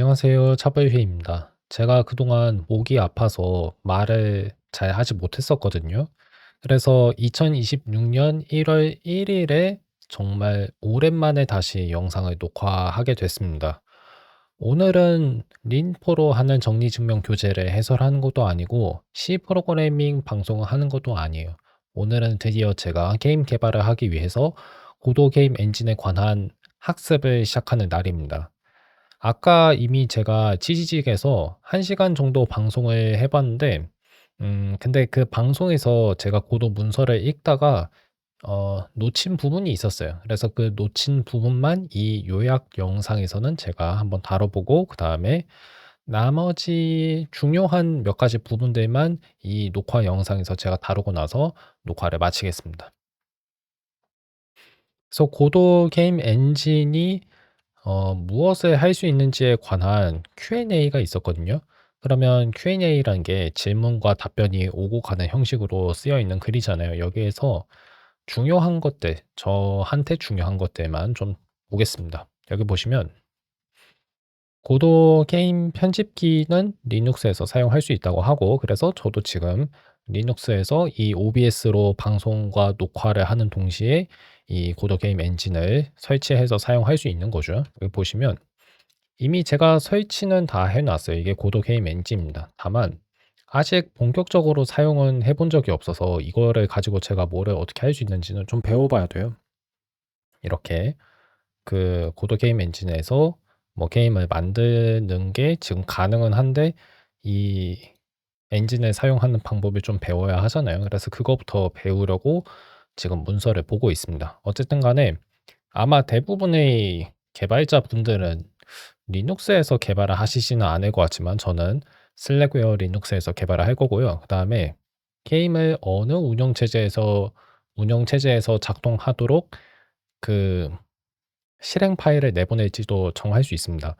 안녕하세요. 차블휘입니다. 제가 그동안 목이 아파서 말을 잘 하지 못했었거든요. 그래서 2026년 1월 1일에 정말 오랜만에 다시 영상을 녹화하게 됐습니다. 오늘은 린포로 하는 정리증명 교재를 해설하는 것도 아니고 C 프로그래밍 방송을 하는 것도 아니에요. 오늘은 드디어 제가 게임 개발을 하기 위해서 고도 게임 엔진에 관한 학습을 시작하는 날입니다. 아까 이미 제가 치지직에서 1시간 정도 방송을 해 봤는데 근데 그 방송에서 제가 고도 문서를 읽다가 놓친 부분이 있었어요. 그래서 그 놓친 부분만 이 요약 영상에서는 제가 한번 다뤄보고 그다음에 나머지 중요한 몇 가지 부분들만 이 녹화 영상에서 제가 다루고 나서 녹화를 마치겠습니다. 그래서 고도 게임 엔진이 무엇을 할 수 있는지에 관한 Q&A가 있었거든요. 그러면 Q&A라는 게 질문과 답변이 오고 가는 형식으로 쓰여 있는 글이잖아요. 여기에서 중요한 것들, 저한테 중요한 것들만 좀 보겠습니다. 여기 보시면 고도 게임 편집기는 리눅스에서 사용할 수 있다고 하고, 그래서 저도 지금 리눅스에서 이 OBS로 방송과 녹화를 하는 동시에 이 고도 게임 엔진을 설치해서 사용할 수 있는 거죠. 여기 보시면 이미 제가 설치는 다 해 놨어요. 이게 고도 게임 엔진입니다. 다만 아직 본격적으로 사용은 해본 적이 없어서 이거를 가지고 제가 뭐를 어떻게 할 수 있는지는 좀 배워 봐야 돼요. 이렇게 그 고도 게임 엔진에서 뭐 게임을 만드는 게 지금 가능은 한데 이 엔진을 사용하는 방법을 좀 배워야 하잖아요. 그래서 그거부터 배우려고 지금 문서를 보고 있습니다. 어쨌든 간에 아마 대부분의 개발자분들은 리눅스에서 개발을 하시지는 않을 것 같지만 저는 슬랙웨어 리눅스에서 개발을 할 거고요. 그다음에 게임을 어느 운영체제에서 작동하도록 그 실행 파일을 내보낼지도 정할 수 있습니다.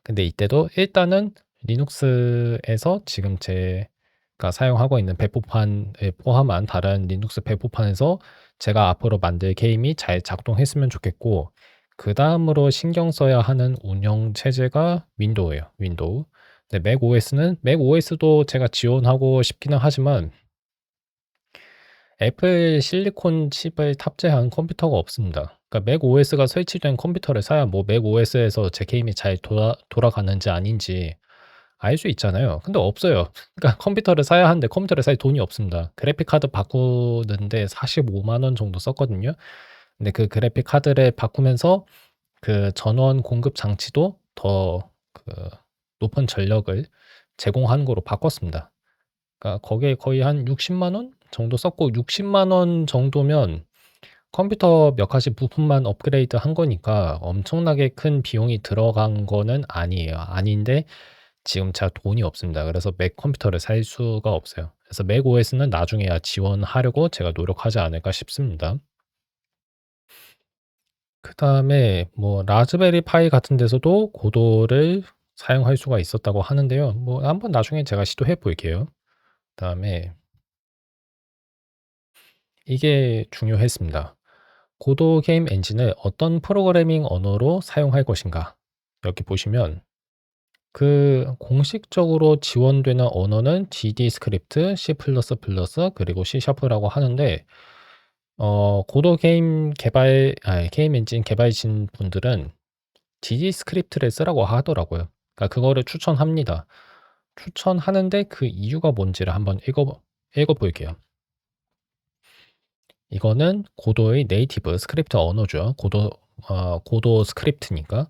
근데 이때도 일단은 리눅스에서 지금 제가 사용하고 있는 배포판을 포함한 다른 리눅스 배포판에서 제가 앞으로 만들 게임이 잘 작동했으면 좋겠고, 그다음으로 신경 써야 하는 운영 체제가 윈도우예요. 윈도우. 근데 맥OS도 제가 지원하고 싶기는 하지만 애플 실리콘 칩을 탑재한 컴퓨터가 없습니다. 그러니까 맥OS가 설치된 컴퓨터를 사야 뭐 맥OS에서 제 게임이 잘 돌아가는지 아닌지 알 수 있잖아요. 근데 없어요. 그러니까 컴퓨터를 사야 하는데 컴퓨터를 살 돈이 없습니다. 그래픽 카드 바꾸는데 45만 원 정도 썼거든요. 근데 그 그래픽 카드를 바꾸면서 그 전원 공급 장치도 더 그 높은 전력을 제공하는 거로 바꿨습니다. 그러니까 거기에 거의 한 60만 원 정도 썼고, 60만 원 정도면 컴퓨터 몇 가지 부품만 업그레이드한 거니까 엄청나게 큰 비용이 들어간 거는 아니에요. 아닌데 지금 제가 돈이 없습니다. 그래서 맥 컴퓨터를 살 수가 없어요. 그래서 맥OS는 나중에야 지원하려고 제가 노력하지 않을까 싶습니다. 그다음에 뭐 라즈베리 파이 같은 데서도 고도를 사용할 수가 있었다고 하는데요. 뭐 한번 나중에 제가 시도해 볼게요. 그다음에 이게 중요했습니다. 고도 게임 엔진을 어떤 프로그래밍 언어로 사용할 것인가. 여기 보시면 그 공식적으로 지원되는 언어는 GD 스크립트, C++ 그리고 C 샤프라고 하는데 고도 게임 엔진 개발진 분들은 GD 스크립트를 쓰라고 하더라고요. 그러니까 그거를 추천합니다. 추천하는데 그 이유가 뭔지를 한번 읽어 볼게요. 이거는 고도의 네이티브 스크립트 언어죠. 고도 스크립트니까.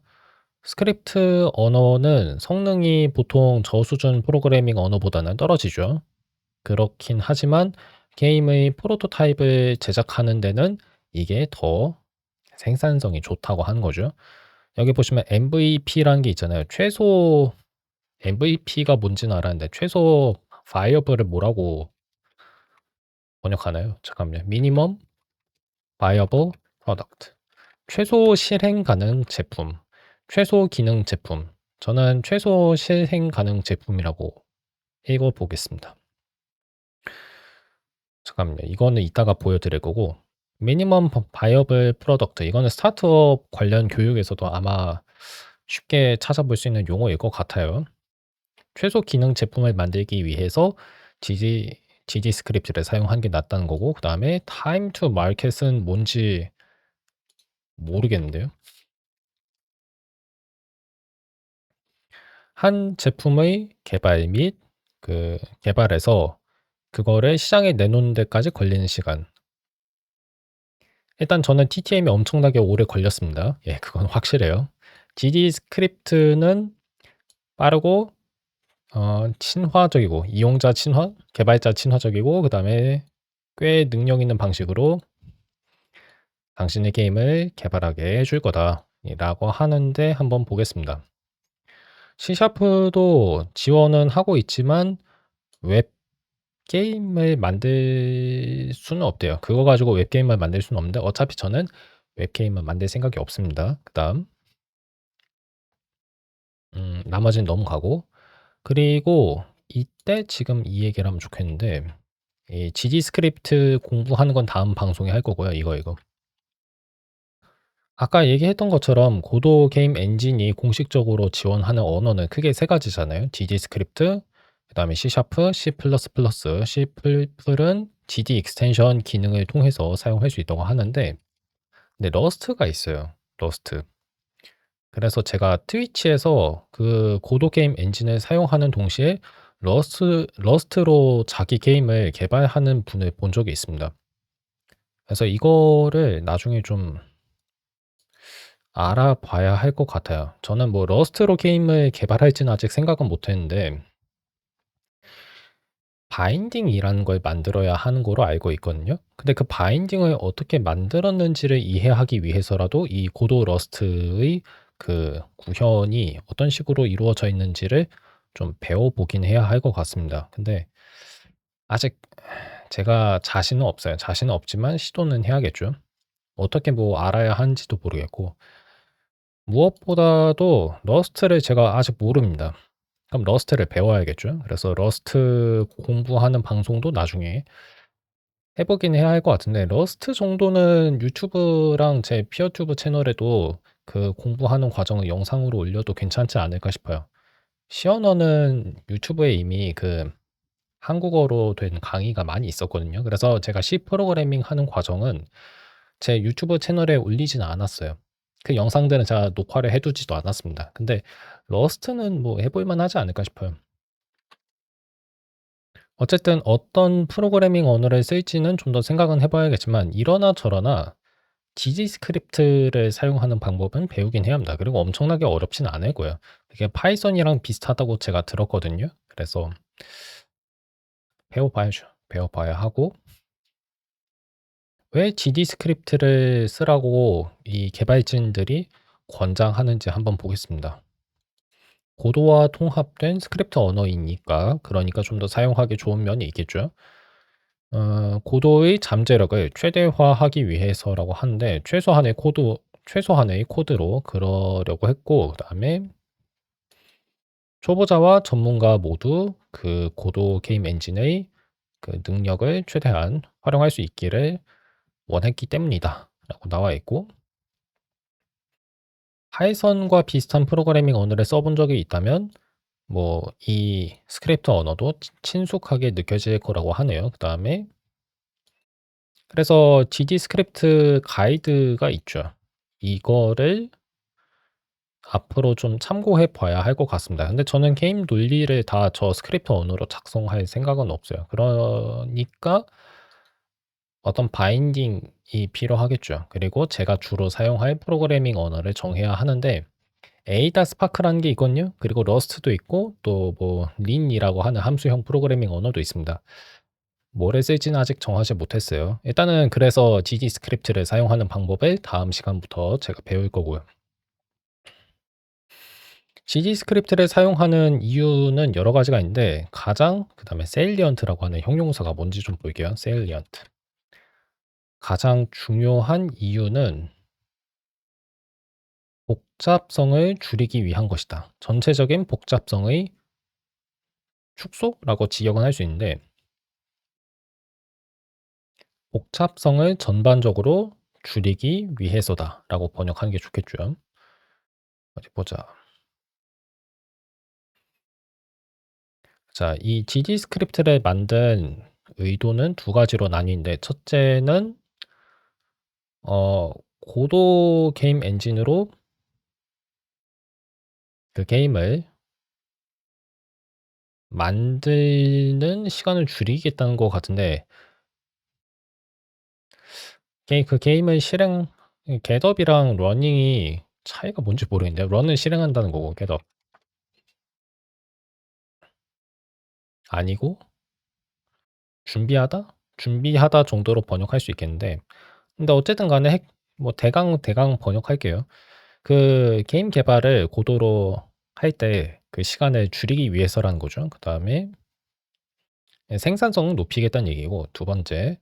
스크립트 언어는 성능이 보통 저수준 프로그래밍 언어보다는 떨어지죠. 그렇긴 하지만 게임의 프로토타입을 제작하는 데는 이게 더 생산성이 좋다고 하는 거죠. 여기 보시면 MVP라는 게 있잖아요. 최소 MVP가 뭔지는 알았는데 최소 바이어블을 뭐라고 번역하나요? 잠깐만요. 미니멈 바이어블 프로덕트. 최소 실행 가능 제품, 최소 기능 제품. 저는 최소 실행 가능 제품이라고 읽어 보겠습니다. 잠깐만요. 이거는 이따가 보여드릴 거고, 미니멈 바이어블 프로덕트. 이거는 스타트업 관련 교육에서도 아마 쉽게 찾아볼 수 있는 용어일 것 같아요. 최소 기능 제품을 만들기 위해서 GD 스크립트를 사용하는 게 낫다는 거고, 그다음에 time to market은 뭔지 모르겠는데요. 한 제품의 개발 및 개발해서 그거를 시장에 내놓는 데까지 걸리는 시간. 일단 저는 TTM이 엄청나게 오래 걸렸습니다. 예, 그건 확실해요. GD 스크립트는 빠르고 친화적이고, 이용자 친화, 개발자 친화적이고, 그다음에 꽤 능력 있는 방식으로 당신의 게임을 개발하게 해줄 거다라고 하는데, 한번 보겠습니다. C# 도 지원은 하고 있지만 웹 게임을 만들 수는 없대요. 그거 가지고 웹게임을 만들 수는 없는데, 어차피 저는 웹게임을 만들 생각이 없습니다. 그다음 나머지는 넘어가고, 그리고 이때 지금 이 얘기를 하면 좋겠는데, 이 GD 스크립트 공부하는 건 다음 방송에 할 거고요. 이거. 아까 얘기했던 것처럼 고도 게임 엔진이 공식적으로 지원하는 언어는 크게 세 가지잖아요. GD 스크립트, 그다음에 C#, C++, C++은 GD 익스텐션 기능을 통해서 사용할 수 있다고 하는데, 근데 러스트가 있어요. 러스트. 그래서 제가 트위치에서 그 고도 게임 엔진을 사용하는 동시에 러스트로 자기 게임을 개발하는 분을 본 적이 있습니다. 그래서 이거를 나중에 좀 알아봐야 할 것 같아요. 저는 뭐 러스트로 게임을 개발할지는 아직 생각은 못 했는데, 바인딩이라는 걸 만들어야 하는 거로 알고 있거든요. 근데 그 바인딩을 어떻게 만들었는지를 이해하기 위해서라도 이 고도 러스트의 그 구현이 어떤 식으로 이루어져 있는지를 좀 배워보긴 해야 할 것 같습니다. 근데 아직 제가 자신은 없어요. 자신은 없지만 시도는 해야겠죠. 어떻게 뭐 알아야 하는지도 모르겠고, 무엇보다도 러스트를 제가 아직 모릅니다. 그럼 러스트를 배워야겠죠. 그래서 러스트 공부하는 방송도 나중에 해 보긴 해야 할 것 같은데, 러스트 정도는 유튜브랑 제 피어튜브 채널에도 그 공부하는 과정을 영상으로 올려도 괜찮지 않을까 싶어요. 시 언어는 유튜브에 이미 그 한국어로 된 강의가 많이 있었거든요. 그래서 제가 C 프로그래밍 하는 과정은 제 유튜브 채널에 올리지는 않았어요. 그 영상들은 제가 녹화를 해 두지도 않았습니다. 근데 러스트는 뭐 해볼 만하지 않을까 싶어요. 어쨌든 어떤 프로그래밍 언어를 쓸지는 좀 더 생각은 해 봐야겠지만, 이러나 저러나 GD 스크립트를 사용하는 방법은 배우긴 해야 합니다. 그리고 엄청나게 어렵진 않을 거예요. 이게 파이썬이랑 비슷하다고 제가 들었거든요. 그래서 배워 봐야죠. 배워 봐야 하고, 왜 GD 스크립트를 쓰라고 이 개발진들이 권장하는지 한번 보겠습니다. 고도화 통합된 스크립트 언어이니까, 그러니까 좀 더 사용하기 좋은 면이 있겠죠. 고도의 잠재력을 최대화하기 위해서라고 하는데, 최소한의 코드로 그러려고 했고, 그다음에 초보자와 전문가 모두 그 고도 게임 엔진의 그 능력을 최대한 활용할 수 있기를 원했기 때문이다라고 나와 있고, 파이썬과 비슷한 프로그래밍 언어를 써본 적이 있다면 뭐 이 스크립트 언어도 친숙하게 느껴질 거라고 하네요. 그다음에 그래서 GD 스크립트 가이드가 있죠. 이거를 앞으로 좀 참고해 봐야 할 것 같습니다. 근데 저는 게임 논리를 다 저 스크립트 언어로 작성할 생각은 없어요. 그러니까 어떤 바인딩이 필요하겠죠. 그리고 제가 주로 사용할 프로그래밍 언어를 정해야 하는데, 에이다 스파크라는 게 있거든요. 그리고 러스트도 있고, 또 뭐 린이라고 하는 함수형 프로그래밍 언어도 있습니다. 뭐를 쓸지는 아직 정하지 못했어요. 일단은 그래서 GD 스크립트를 사용하는 방법을 다음 시간부터 제가 배울 거고요. GD 스크립트를 사용하는 이유는 여러 가지가 있는데, 그다음에 salient 라고 하는 형용사가 뭔지 좀 볼게요. salient. 가장 중요한 이유는 복잡성을 줄이기 위한 것이다. 전체적인 복잡성의 축소라고 지역은 할 수 있는데, 복잡성을 전반적으로 줄이기 위해서다라고 번역하는 게 좋겠죠. 어디 보자. 자, 이 GD 스크립트를 만든 의도는 두 가지로 나뉘는데, 첫째는 어 고도 게임 엔진으로 그 게임을 만드는 시간을 줄이겠다는 것 같은데, 그 게임을 실행 겟업이랑 러닝이 차이가 뭔지 모르겠는데요. 런은 실행한다는 거고 겟업 아니고 준비하다? 준비하다 정도로 번역할 수 있겠는데, 근데 어쨌든 간에 대강 번역할게요. 그 게임 개발을 고도로 할 때 그 시간을 줄이기 위해서라는 거죠. 그다음에 생산성을 높이겠다는 얘기고, 두 번째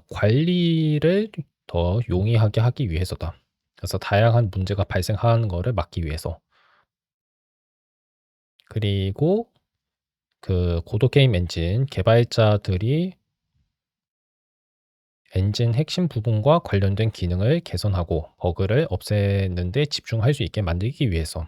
관리를 더 용이하게 하기 위해서다. 그래서 다양한 문제가 발생하는 거를 막기 위해서. 그리고 그 고도 게임 엔진 개발자들이 엔진 핵심 부분과 관련된 기능을 개선하고 버그를 없애는 데 집중할 수 있게 만들기 위해서.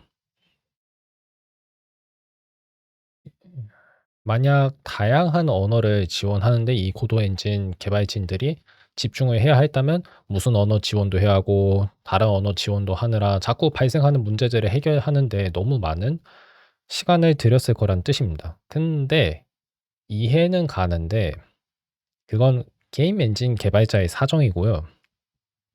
만약 다양한 언어를 지원하는데 이 고도 엔진 개발진들이 집중을 해야 했다면 무슨 언어 지원도 해야 하고 다른 언어 지원도 하느라 자꾸 발생하는 문제들을 해결하는 데 너무 많은 시간을 들였을 거란 뜻입니다. 근데 이해는 가는데, 그건 게임 엔진 개발자의 사정이고요.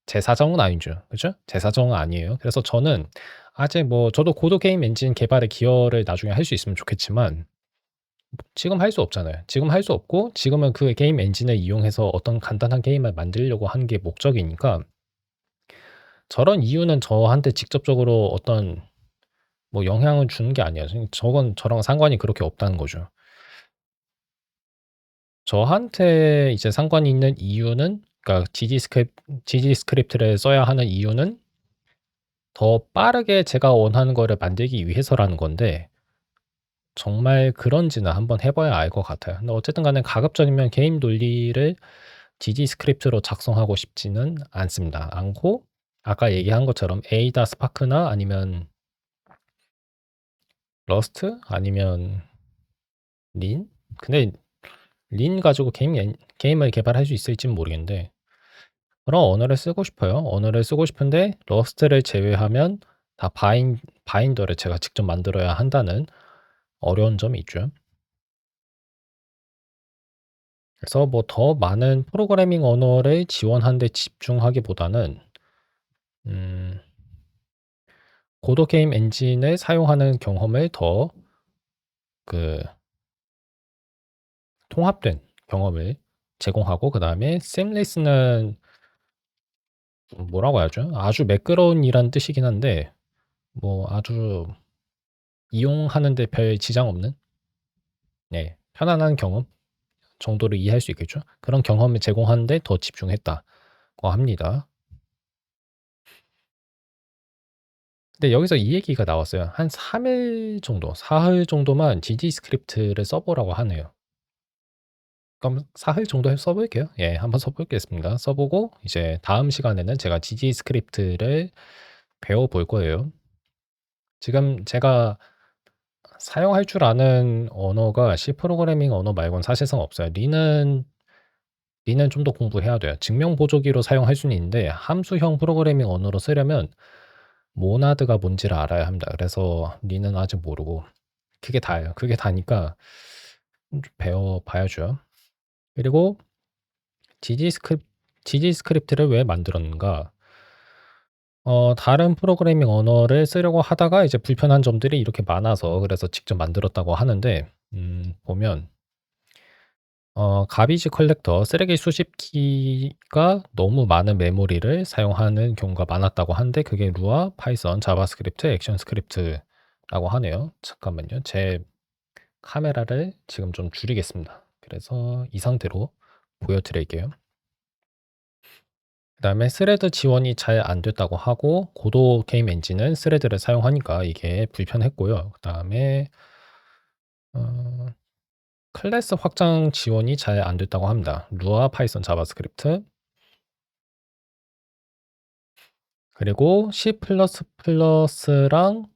제 사정은 아니죠. 그죠? 제 사정은 아니에요. 그래서 저는 아직 저도 고도 게임 엔진 개발에 기여를 나중에 할 수 있으면 좋겠지만 지금 할 수 없잖아요. 지금 할 수 없고, 지금은 그 게임 엔진을 이용해서 어떤 간단한 게임을 만들려고 하는 게 목적이니까, 저런 이유는 저한테 직접적으로 어떤 영향을 주는 게 아니에요. 저건 저랑 상관이 그렇게 없다는 거죠. 저한테 이제 상관이 있는 이유는, 그러니까 GD 스크립트를 써야 하는 이유는 더 빠르게 제가 원하는 거를 만들기 위해서라는 건데, 정말 그런지는 한번 해 봐야 알 것 같아요. 근데 어쨌든 간에 가급적이면 게임 논리를 GD 스크립트로 작성하고 싶지는 않습니다. 않고, 아까 얘기한 것처럼 에이다 스파크나 아니면 러스트 아니면 린? 근데 린 가지고 게임을 개발할 수 있을지는 모르겠는데, 그런 언어를 쓰고 싶어요. 언어를 쓰고 싶은데 러스트를 제외하면 다 바인더를 제가 직접 만들어야 한다는 어려운 점이 있죠. 그래서 더 많은 프로그래밍 언어를 지원하는 데 집중하기보다는 음 고도 게임 엔진을 사용하는 경험을 더 그 통합된 경험을 제공하고, 그다음에 seamless는 뭐라고 하죠? 아주 매끄러운이란 뜻이긴 한데, 아주 이용하는 데 별 지장 없는, 네, 편안한 경험 정도로 이해할 수 있겠죠. 그런 경험을 제공하는 데 더 집중했다고 합니다. 근데 여기서 이 얘기가 나왔어요. 한 3일 정도, 사흘 정도만 GD 스크립트를 써 보라고 하네요. 그럼 사흘 정도 써 볼게요. 예, 한번 써 보겠습니다. 써 보고 이제 다음 시간에는 제가 GD 스크립트를 배워 볼 거예요. 지금 제가 사용할 줄 아는 언어가 C 프로그래밍 언어 말고는 사실상 없어요. D는 좀 더 공부해야 돼요. 증명 보조기로 사용할 수는 있는데 함수형 프로그래밍 언어로 쓰려면 모나드가 뭔지를 알아야 합니다. 그래서 D는 아직 모르고, 그게 다예요. 그게 다니까 좀 배워 봐야죠. 그리고 GD 스크립트를 왜 만들었는가? 다른 프로그래밍 언어를 쓰려고 하다가 이제 불편한 점들이 이렇게 많아서, 그래서 직접 만들었다고 하는데, 보면 가비지 컬렉터, 쓰레기 수집기가 너무 많은 메모리를 사용하는 경우가 많았다고 하는데, 그게 루아, 파이썬, 자바스크립트, 액션 스크립트라고 하네요. 잠깐만요. 제 카메라를 지금 좀 줄이겠습니다. 그래서 이 상태로 보여 드릴게요. 그다음에 스레드 지원이 잘 안 됐다고 하고, 고도 게임 엔진은 스레드를 사용하니까 이게 불편했고요. 그다음에 어 클래스 확장 지원이 잘 안 됐다고 합니다. 루아, 파이썬, 자바스크립트. 그리고 C++랑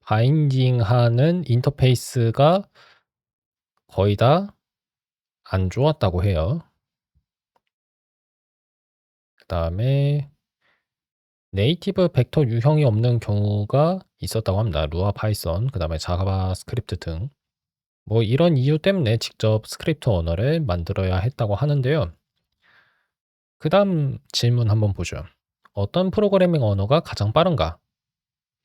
바인딩하는 인터페이스가 거의 다 안 좋았다고 해요. 그다음에 네이티브 벡터 유형이 없는 경우가 있었다고 합니다. 루아 파이썬, 그다음에 자바스크립트 등. 뭐 이런 이유 때문에 직접 스크립트 언어를 만들어야 했다고 하는데요. 그다음 질문 한번 보죠. 어떤 프로그래밍 언어가 가장 빠른가?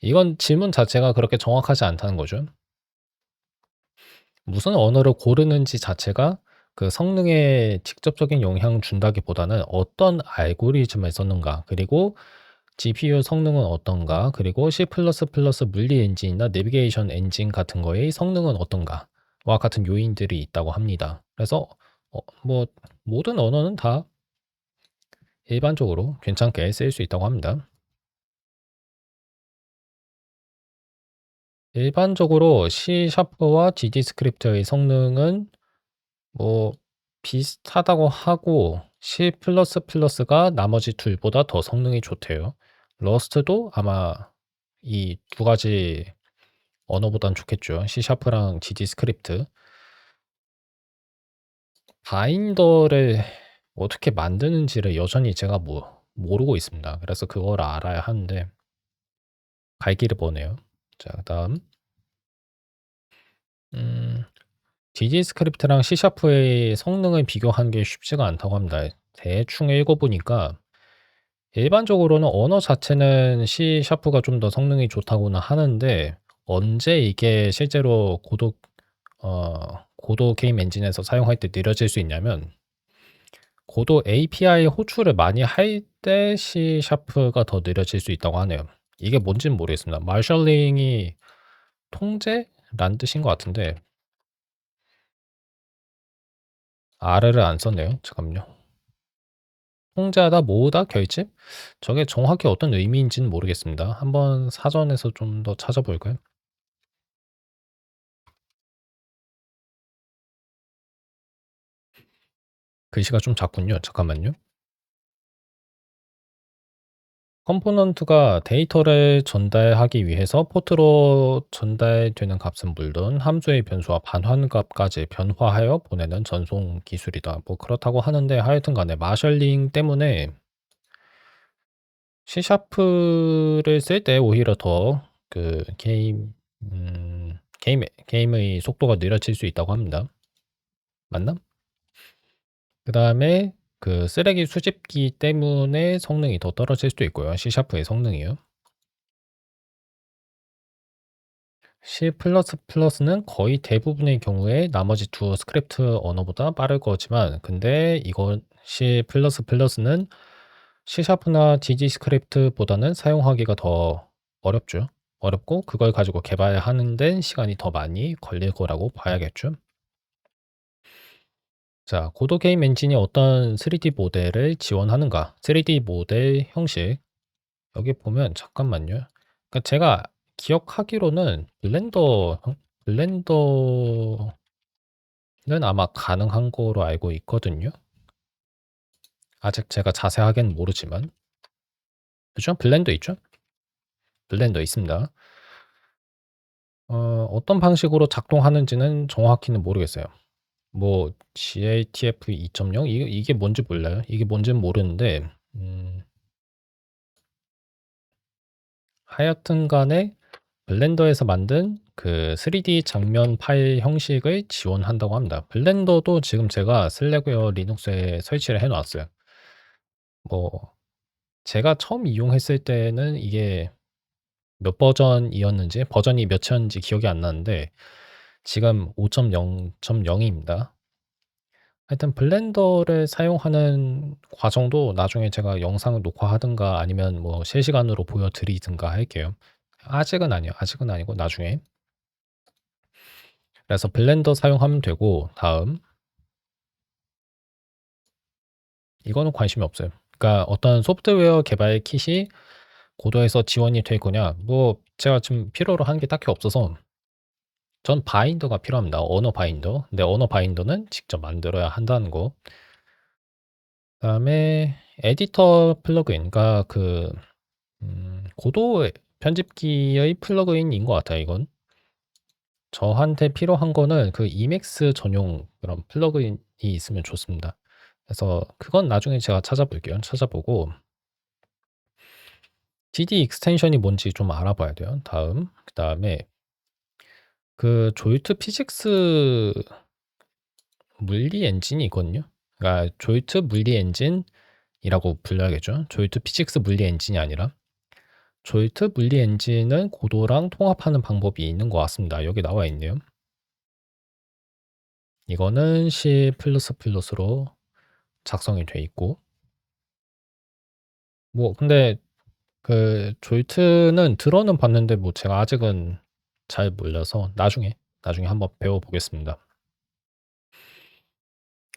이건 질문 자체가 그렇게 정확하지 않다는 거죠. 무슨 언어를 고르는지 자체가 그 성능에 직접적인 영향 준다기보다는 어떤 알고리즘을 썼는가, 그리고 GPU 성능은 어떤가, 그리고 C++ 물리 엔진이나 내비게이션 엔진 같은 거의 성능은 어떤가와 같은 요인들이 있다고 합니다. 그래서 뭐 모든 언어는 다 일반적으로 괜찮게 쓰일 수 있다고 합니다. 일반적으로 C#와 GD스크립트의 성능은 뭐 비슷하다고 하고 C++가 나머지 둘보다 더 성능이 좋대요. 러스트도 아마 이 두 가지 언어보단 좋겠죠. C#랑 GD스크립트. 바인더를 어떻게 만드는지를 여전히 제가 모르고 있습니다. 그래서 그걸 알아야 하는데 갈 길이 머네요. 자, 그다음 음 GD스크립트랑 C#의 성능을 비교하는 게 쉽지가 않다고 합니다. 대충 읽어 보니까 일반적으로는 언어 자체는 C#가 좀 더 성능이 좋다고는 하는데 언제 이게 실제로 고도 게임 엔진에서 사용할 때 느려질 수 있냐면 고도 API 호출을 많이 할 때 C#가 더 느려질 수 있다고 하네요. 이게 뭔지는 모르겠습니다. 마셜링이 통제란 뜻인 것 같은데 R을 안 썼네요. 잠깐만요. 통제하다, 모으다, 결집? 저게 정확히 어떤 의미인지는 모르겠습니다. 한번 사전에서 좀 더 찾아볼까요? 글씨가 좀 작군요. 잠깐만요. 컴포넌트가 데이터를 전달하기 위해서 포트로 전달되는 값은 물론 함수의 변수와 반환값까지 변화하여 보내는 전송 기술이다. 뭐 그렇다고 하는데 하여튼 간에 마셜링 때문에 C#를 쓸 때 오히려 더 그 게임의 속도가 느려질 수 있다고 합니다. 맞나? 그다음에 그 쓰레기 수집기 때문에 성능이 더 떨어질 수도 있고요. C#의 성능이요. C++는 거의 대부분의 경우에 나머지 두 스크립트 언어보다 빠를 거지만 근데 이건 C++는 C#나 GD스크립트보다는 사용하기가 더 어렵죠. 어렵고 그걸 가지고 개발하는 데 시간이 더 많이 걸릴 거라고 봐야겠죠. 자, 고도 게임 엔진이 어떤 3D 모델을 지원하는가? 3D 모델 형식. 여기 보면 잠깐만요. 그러니까 제가 기억하기로는 블렌더는 아마 가능한 거로 알고 있거든요. 아직 제가 자세하게는 모르지만. 그죠? 블렌더 있죠? 블렌더 있습니다. 어떤 방식으로 작동하는지는 정확히는 모르겠어요. 뭐 GATF 2.0 이게 뭔지 몰라요. 이게 뭔지는 모르는데 하여튼 간에 블렌더에서 만든 그 3D 장면 파일 형식을 지원한다고 합니다. 블렌더도 지금 제가 슬랙웨어 리눅스에 설치를 해 놨어요. 뭐 제가 처음 이용했을 때는 이게 몇 버전이었는지 버전이 몇이었는지 기억이 안 나는데 지금 5.0.0입니다. 하여튼 블렌더를 사용하는 과정도 나중에 제가 영상을 녹화하든가 아니면 뭐 실시간으로 보여드리든가 할게요. 아직은 아니고 나중에. 그래서 블렌더 사용하면 되고 다음 이거는 관심이 없어요. 그러니까 어떤 소프트웨어 개발 킷이 고도에서 지원이 될 거냐 뭐 제가 지금 필요로 하는 게 딱히 없어서 전 바인더가 필요합니다. 언어 바인더. 근데 언어 바인더는 직접 만들어야 한다는 거. 그다음에 에디터 플러그인 그러니까 고도 편집기의 플러그인인 것 같아요 이건. 저한테 필요한 거는 그 이맥스 전용 그런 플러그인이 있으면 좋습니다. 그래서 그건 나중에 제가 찾아볼게요. 찾아보고 DD 익스텐션이 뭔지 좀 알아봐야 돼요. 그다음에 그 조이트 피직스 물리 엔진이 있거든요. 그러니까 조이트 물리 엔진이라고 불러야겠죠. 조이트 피직스 물리 엔진이 아니라 조이트 물리 엔진은 고도랑 통합하는 방법이 있는 것 같습니다. 여기 나와 있네요. 이거는 C++로 작성이 돼 있고 뭐 근데 그 조이트는 들어는 봤는데 뭐 제가 아직은 잘 몰라서 나중에 한번 배워 보겠습니다.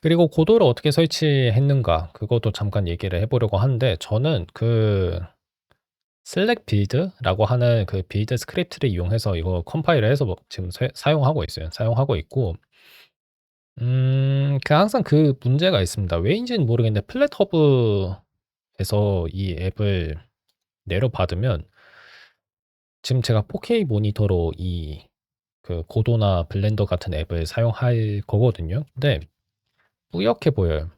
그리고 고도를 어떻게 설치했는가 그것도 잠깐 얘기를 해 보려고 하는데 저는 그 슬랙 빌드라고 하는 그 빌드 스크립트를 이용해서 이거 컴파일을 해서 뭐 지금 사용하고 있어요. 사용하고 있고 그 항상 그 문제가 있습니다. 왜인지는 모르겠는데 플랫허브에서 이 앱을 내려받으면 지금 제가 4K 모니터로 이 그 고도나 블렌더 같은 앱을 사용할 거거든요. 근데 뿌옇게 보여요.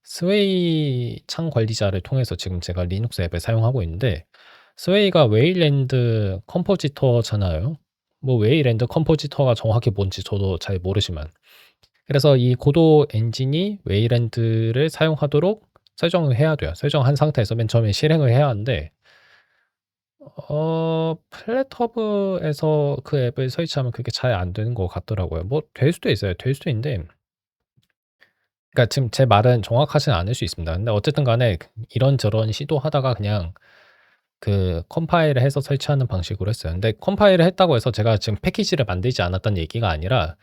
스웨이 창 관리자를 통해서 지금 제가 리눅스 앱을 사용하고 있는데 스웨이가 웨일랜드 컴포지터잖아요. 뭐 웨일랜드 컴포지터가 정확히 뭔지 저도 잘 모르지만 그래서 이 고도 엔진이 웨일랜드를 사용하도록 설정을 해야 돼요. 설정한 상태에서 맨 처음에 실행을 해야 하는데 플랫허브에서 그 앱을 설치하면 그게 잘 안 되는 것 같더라고요. 뭐 될 수도 있어요. 될 수도 있는데 그러니까 지금 제 말은 정확하지는 않을 수 있습니다. 근데 어쨌든 간에 이런저런 시도하다가 그냥 그 컴파일을 해서 설치하는 방식으로 했어요. 근데 컴파일을 했다고 해서 제가 지금 패키지를 만들지 않았다는 얘기가 아니라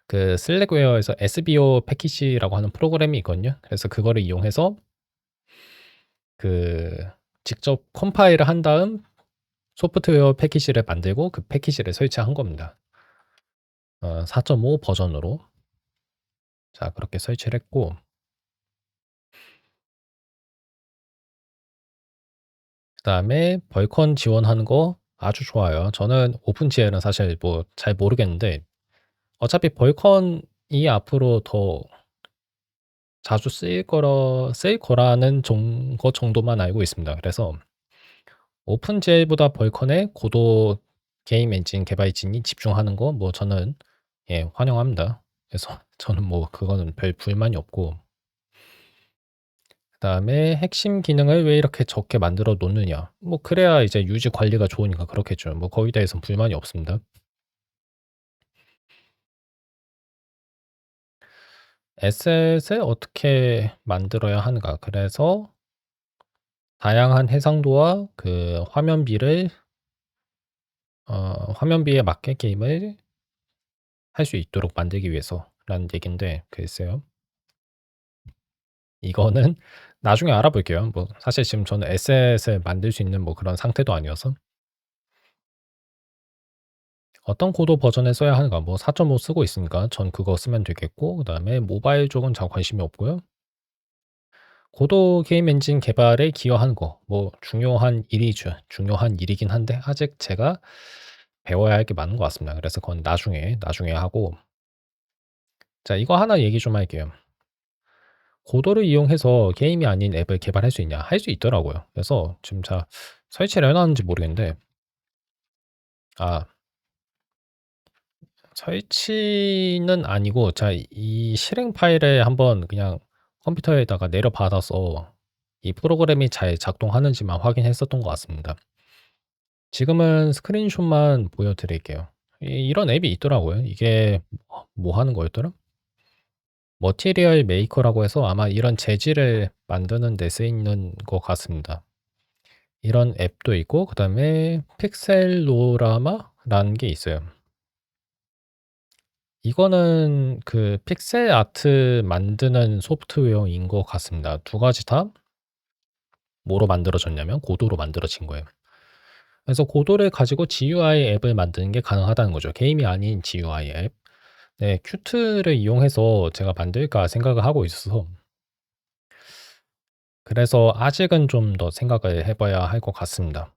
그 슬랙웨어에서 SBO 패키지라고 하는 프로그램이 있거든요. 그래서 그거를 이용해서 그 직접 컴파일을 한 다음 소프트웨어 패키지를 만들고 그 패키지를 설치한 겁니다. 4.5 버전으로. 자, 그렇게 설치를 했고 그다음에 벌컨 지원하는 거 아주 좋아요. 저는 오픈GL은 사실 뭐 잘 모르겠는데 어차피 벌컨이 앞으로 더 자주 쓰일 거라는 것 정도만 알고 있습니다. 그래서 오픈GL보다 벌컨에 고도 게임 엔진 개발진이 집중하는 거 뭐 저는 환영합니다. 그래서 저는 뭐 그거는 별 불만이 없고 그다음에 핵심 기능을 왜 이렇게 적게 만들어 놓느냐. 뭐 그래야 이제 유지 관리가 좋으니까 그렇겠죠. 뭐 거기에 대해서는 불만이 없습니다. 에셋을 어떻게 만들어야 하는가. 그래서 다양한 해상도와 그 화면비에 맞게 게임을 할 수 있도록 만들기 위해서라는 얘긴데 글쎄요. 이거는 나중에 알아볼게요. 뭐 사실 지금 저는 에셋을 만들 수 있는 뭐 그런 상태도 아니어서. 어떤 고도 버전을 써야 하는가 뭐 4.5 쓰고 있으니까 전 그거 쓰면 되겠고 그다음에 모바일 쪽은 잘 관심이 없고요. 고도 게임 엔진 개발에 기여하는 거 뭐 중요한 일이긴 한데 아직 제가 배워야 할 게 많은 것 같습니다. 그래서 그건 나중에 하고 자 이거 하나 얘기 좀 할게요. 고도를 이용해서 게임이 아닌 앱을 개발할 수 있냐? 할 수 있더라고요. 그래서 지금 자 설치를 해 놨는지 모르겠는데 아 설치는 아니고 자 이 실행 파일을 한번 그냥 컴퓨터에다가 내려 받아서 이 프로그램이 잘 작동하는지만 확인했었던 것 같습니다. 지금은 스크린샷만 보여 드릴게요. 이런 앱이 있더라고요. 이게 뭐 하는 거였더라? 머티리얼 메이커라고 해서 아마 이런 재질을 만드는 데 쓰이는 것 같습니다. 이런 앱도 있고 그다음에 픽셀로라마라는 게 있어요. 이거는 그 픽셀 아트 만드는 소프트웨어인 것 같습니다. 두 가지 다 뭐로 만들어졌냐면 고도로 만들어진 거예요. 그래서 고도를 가지고 GUI 앱을 만드는 게 가능하다는 거죠. 게임이 아닌 GUI 앱. 네, 큐트를 이용해서 제가 만들까 생각을 하고 있어서 그래서 아직은 좀 더 생각을 해 봐야 할 것 같습니다.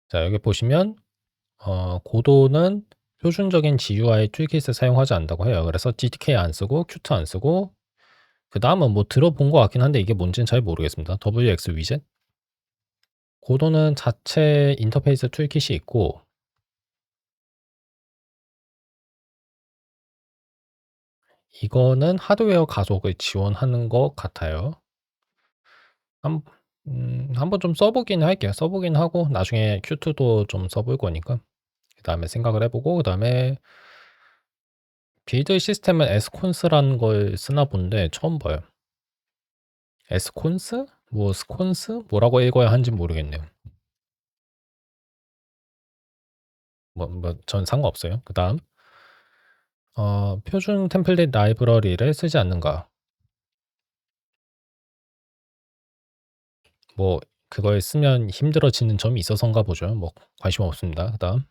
자, 여기 보시면 고도는 표준적인 GUI 툴킷을 사용하지 않는다고 해요. 그래서 GTK 안 쓰고 Qt 안 쓰고 그다음은 뭐 들어본 것 같긴 한데 이게 뭔지는 잘 모르겠습니다. WX 위젯? 고도는 자체 인터페이스 툴킷이 있고 이거는 하드웨어 가속을 지원하는 것 같아요. 한 한번 좀 써 보긴 할게요. 써 보긴 하고 나중에 Qt도 좀 써볼 거니까 그다음에 생각을 해 보고 그다음에 빌드 시스템은 에스콘스라는 걸 쓰나 본데 처음 봐요. 에스콘스? 뭐 스콘스? 뭐라고 읽어야 하는진 모르겠네요. 전 상관없어요. 그다음 표준 템플릿 라이브러리를 쓰지 않는가. 뭐 그걸 쓰면 힘들어지는 점이 있어서인가 보죠. 뭐 관심 없습니다. 그다음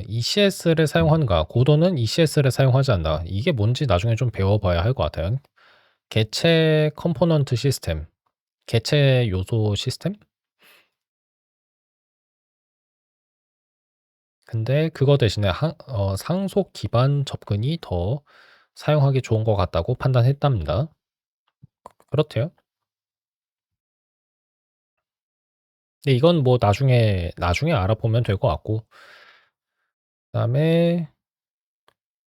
ECS를 사용하는가. 고도는 ECS를 사용하지 않는다. 이게 뭔지 나중에 좀 배워 봐야 할 것 같아요. 개체 컴포넌트 시스템, 개체 요소 시스템? 근데 그거 대신에 상속 기반 접근이 더 사용하기 좋은 것 같다고 판단했답니다. 그렇대요. 근데 이건 뭐 나중에 알아보면 될 것 같고 그다음에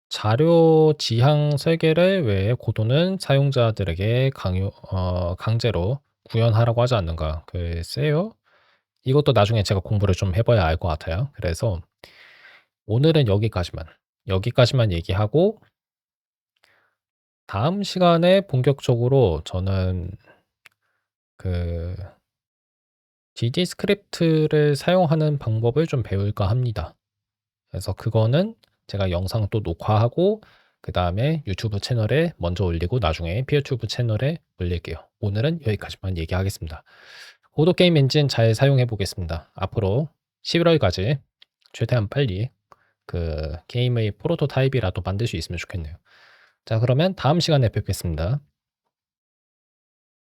자료 지향 설계를 왜 고도는 사용자들에게 강제로 구현하라고 하지 않는가. 글쎄요. 이것도 나중에 제가 공부를 좀 해 봐야 알 것 같아요. 그래서 오늘은 여기까지만 얘기하고 다음 시간에 본격적으로 저는 그 DD 스크립트를 사용하는 방법을 좀 배울까 합니다. 그래서 그거는 제가 영상 또 녹화하고 그다음에 유튜브 채널에 먼저 올리고 나중에 피어튜브 채널에 올릴게요. 오늘은 여기까지만 얘기하겠습니다. 고도 게임 엔진 잘 사용해 보겠습니다. 앞으로 11월까지 최대한 빨리 그 게임의 프로토타입이라도 만들 수 있으면 좋겠네요. 자, 그러면 다음 시간에 뵙겠습니다.